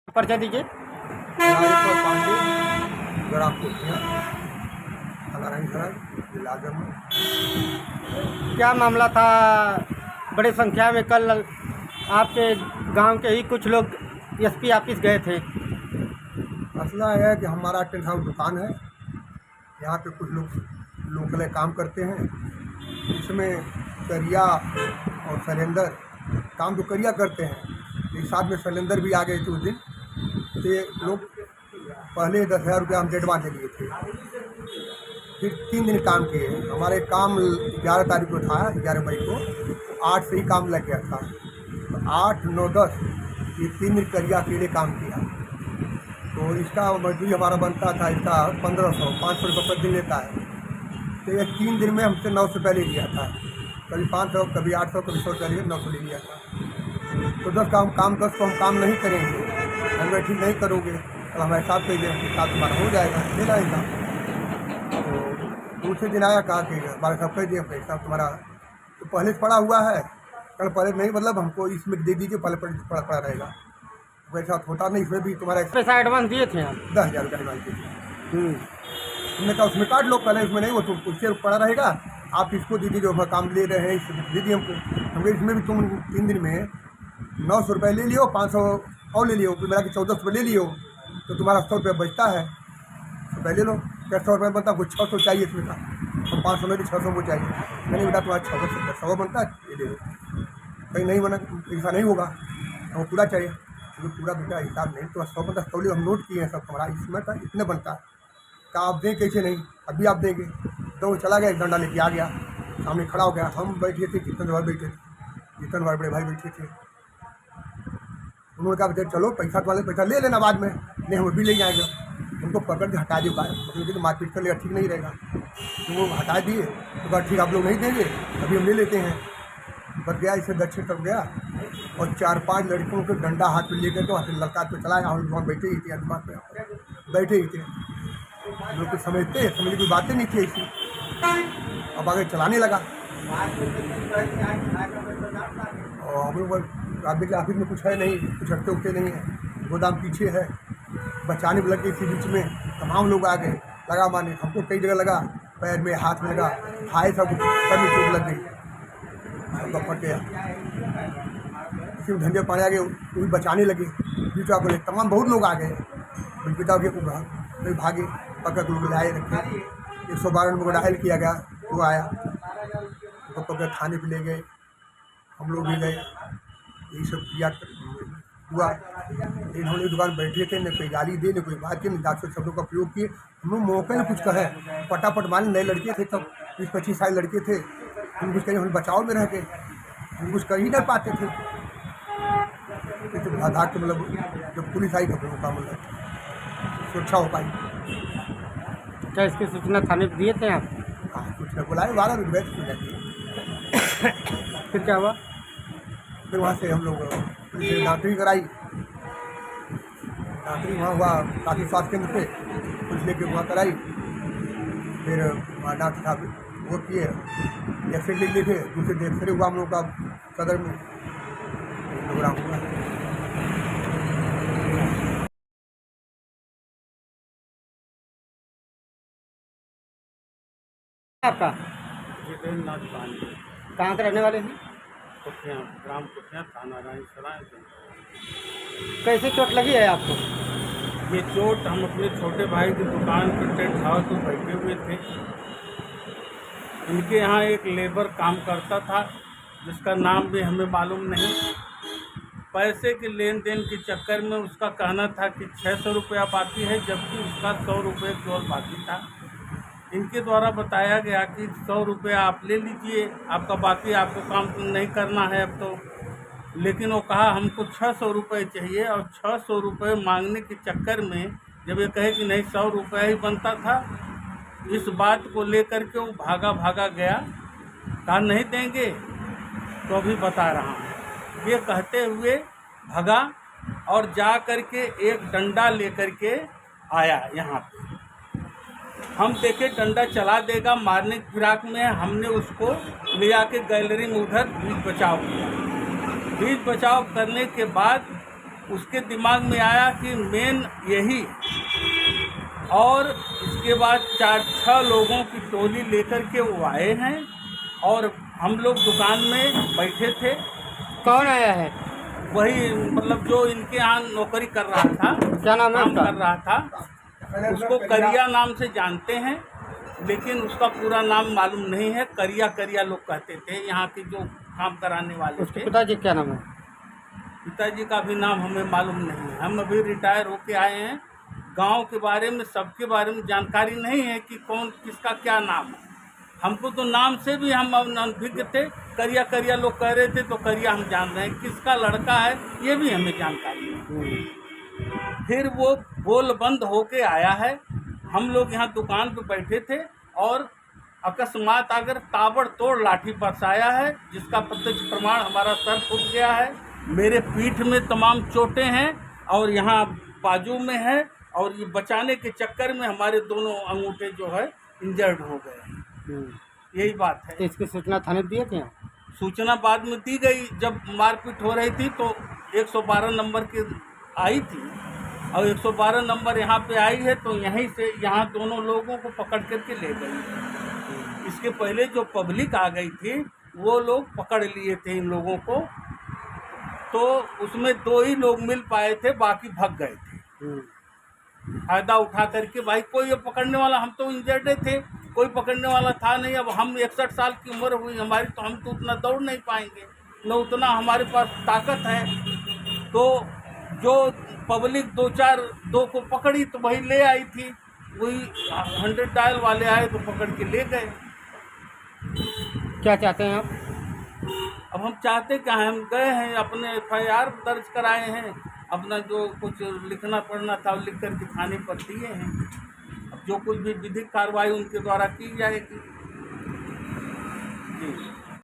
परिचय दीजिए। हमारे पांडे ग्राम कोठिया नारायण सराय जिला जम्मू। क्या मामला था? बड़ी संख्या में कल आपके गांव के ही कुछ लोग एसपी ऑफिस गए थे। मसला है कि हमारा टेंट हाउस दुकान है, यहाँ पे कुछ लोग लोकल काम करते हैं। इसमें करिया और शैलेंद्र काम तो करिया करते हैं, लेकिन साथ में शैलेंद्र भी आ गए थे उस दिन। तो ये लोग पहले 10,000 रुपया हम एडवांस दे दिए थे, फिर 3 दिन काम किए। हमारे काम 11 तारीख को था, 11 मई को, 8 से ही काम लग गया था। तो 8, 9, 10 ये 3 दिन करिया अकेले काम किया। तो इसका मजदूरी हमारा बनता था, इसका 1500 500 रुपये पर दिन लेता है। तो ये 3 दिन में हमसे 900 रुपये ले लिया था, कभी 500, कभी 800, कभी 100 रुपये लिए 900 ले लिया था। तो 10 को हम काम नहीं करेंगे, हम ठीक नहीं करोगे तो हमारे साथ पे साथ तुम्हारा हो जाएगा, ले जाएगा। तो दूसरे दिन आया, कहा कि हमारे साथ कह दिए पैसा तुम्हारा तो पहले से पड़ा हुआ है, कल पहले नहीं, मतलब हमको इसमें दे दीजिए, पहले पड़ा रहेगा। वैसा होता नहीं, इसमें भी तुम्हारा पैसा एडवांस दिए थे आप? 10,000 रुपये एडवांस दीजिए। हमने कहा उसमें काट लो, पहले इसमें नहीं, वो तो उससे पड़ा रहेगा, आप इसको दीजिए जो काम ले रहे हैं, इसको दीजिए हमको। हमको इसमें भी तुम 3 दिन में 900 रुपये ले लियो, 500 और ले लियो, फिर मेरा कि 1400 रुपये ले लियो, तो तुम्हारा 100 रुपये बचता है, तो पहले लो। क्या 100 रुपये बनता, कुछ 600 चाहिए इसमें का, हम 500 में भी 600 को चाहिए। नहीं बेटा तुम्हारा 600 बनता है, ये ले लो। कहीं नहीं बना, ऐसा नहीं होगा, हमको पूरा चाहिए। तो पूरा बेटा हिसाब नहीं, तो 100 बनता, 100 हम नोट किए हैं सब, तुम्हारा इसमें का इतने बनता है, क्या आप दें कैसे नहीं, अभी आप देंगे। तो वो चला गया, एक डंडा लेके आ गया, सामने खड़ा हो गया। हम बैठे थे, कितने भाई बैठे थे, कितने बड़े भाई बैठे थे। उन्होंने कहा बेटे चलो पैसा तुम्हारे पैसा ले लेना बाद में, नहीं हम भी ले जाएंगे। उनको पकड़ के हटा दिए, मतलब तो मारपीट कर लेगा, ठीक नहीं रहेगा। तो वो हटा दिए, तो कहा ठीक आप लोग नहीं देंगे, अभी हम ले लेते हैं। बस गया, इसे दक्षिण तरफ गया और 4-5 लड़कों को डंडा हाथ में लेकर तो लड़का तो चलाया। हम लोग बैठे ही थे, दुकान पर बैठे ही थे, हम लोग कुछ समझते समझ की बातें नहीं थी ऐसी। अब आगे चलाने लगा और हम लोग आगे के ऑफिस में कुछ है नहीं, कुछ हटते उठते नहीं है, गोदाम पीछे है। बचाने में लगे, इसी बीच में तमाम लोग आ गए, लगा मारने। हमको कई जगह लगा, पैर में, हाथ में लगा, खाए सब सर में चोट लग गई, सबका फट गया। इसी में धंधे पाने आ गए, वो भी बचाने लगे, बीचा बोले तमाम बहुत लोग आ गए। पिता के भागे, पकड़ लोग लाए रखे, 112 नंबर को डायल किया गया, वो आया, तो पकड़ थाने पे ले गए, हम लोग भी गए, यही सब किया हुआ। इन्होंने दुकान बैठे थे, न कोई गाली दे, न कोई बात की, न डाक्टर शब्दों का प्रयोग किए। हम लोग मौके में कुछ कहे, पटापट माने, नए लड़के थे तब, 20-25 साल लड़के थे, हम कुछ कहीं हम बचाव में रह गए, हम कुछ कर ही नहीं पाते थे। तो आधार के मतलब जब पुलिस आई तो का मतलब सुरक्षा हो पाई। क्या इसकी सूचना थाने पर दिए थे आप? हाँ, सूचना बुलाए, 12 बजे बैठ हो जाती है। फिर क्या हुआ? फिर वहाँ से हम लोग पुलिस ने डॉक्टरी कराई, डॉक्टरी वहाँ हुआ काफ़ी स्वास्थ्य केंद्र पे, पुलिस लेके वहाँ कराई। फिर वहाँ डॉक्टर साहब वो किए, एक्सरे लिख लिए थे, दूसरे दिन एक्सरे हुआ हम लोग का सदर में, प्रोग्राम हुआ। आपका जितेंद्र पांडे, कहाँ के रहने वाले हैं? कोठिया, ग्राम कोठिया, थाना नारायण सराय। कैसे चोट लगी है आपको? ये चोट, हम अपने छोटे भाई की दुकान पर टेंट हाउस पर बैठे हुए थे। इनके यहाँ एक लेबर काम करता था, जिसका नाम भी हमें मालूम नहीं। पैसे के लेन देन के चक्कर में उसका कहना था कि 600 रुपया बाकी है, जबकि उसका 100 रुपये केवल बाकी था। इनके द्वारा बताया गया कि 100 रुपया आप ले लीजिए, आपका बाकी, आपको काम नहीं करना है अब तो। लेकिन वो कहा हमको 600 रुपये चाहिए, और 600 रुपये मांगने के चक्कर में जब ये कहे कि नहीं 100 रुपया ही बनता था, इस बात को लेकर के वो भागा गया, कहा नहीं देंगे, तो अभी बता रहा हूँ। ये कहते हुए भगा और जा कर के एक डंडा लेकर के आया यहाँ पे। हम देखे डंडा चला देगा मारने की फिराक में, हमने उसको ले आके गैलरी में उधर बीच बचाव किया। बीच बचाव करने के बाद उसके दिमाग में आया कि मेन यही है। और इसके बाद 4-6 लोगों की टोली लेकर के वो आए हैं और हम लोग दुकान में बैठे थे। कौन आया है? वही मतलब जो इनके यहाँ नौकरी कर रहा था, क्या नाम है काम उसका? कर रहा था, उसको करिया नाम से जानते हैं, लेकिन उसका पूरा नाम मालूम नहीं है। करिया करिया लोग कहते थे यहाँ के जो काम कराने वाले उसके थे। पिताजी क्या नाम है? पिताजी का भी नाम हमें मालूम नहीं है। हम अभी रिटायर होके आए हैं। गांव के बारे में, सबके बारे में जानकारी नहीं है कि कौन किसका क्या नाम है। हमको तो नाम से भी हम अनभिज्ञ थे। करिया करिया लोग कह रहे थे तो करिया हम जान रहे हैं, किसका लड़का है ये भी हमें जानकारी नहीं। फिर वो बोल बंद होके आया है। हम लोग यहाँ दुकान पे बैठे थे और अकस्मात अगर ताबड़तोड़ लाठी बरसाया है, जिसका प्रत्यक्ष प्रमाण हमारा सर फूट गया है, मेरे पीठ में तमाम चोटें हैं और यहाँ बाजू में है, और ये बचाने के चक्कर में हमारे दोनों अंगूठे जो है इंजर्ड हो गए हैं। यही बात है। तो इसकी सूचना थाने दिए थे? सूचना बाद में दी गई, जब मारपीट हो रही थी तो 112 नंबर की आई थी और 112 नंबर यहाँ पे आई है, तो यहीं से यहाँ दोनों लोगों को पकड़ करके ले गई। इसके पहले जो पब्लिक आ गई थी वो लोग पकड़ लिए थे इन लोगों को, तो उसमें 2 ही लोग मिल पाए थे, बाकी भाग गए थे फायदा उठा करके। भाई कोई ये पकड़ने वाला, हम तो इंजर्ड थे, कोई पकड़ने वाला था नहीं। अब हम 61 साल की उम्र हुई हमारी, तो हम तो उतना दौड़ नहीं पाएंगे, न उतना हमारे पास ताकत है। तो जो पब्लिक 2 को पकड़ी तो वही ले आई थी, वही 100 डायल वाले आए तो पकड़ के ले गए। क्या चाहते हैं आप? अब हम चाहते क्या हैं, हम गए हैं, अपने FIR दर्ज कराए हैं, अपना जो कुछ लिखना पढ़ना था लिख कर के थाने पर दिए हैं। अब जो कुछ भी विधिक कार्रवाई उनके द्वारा की जाएगी। जी।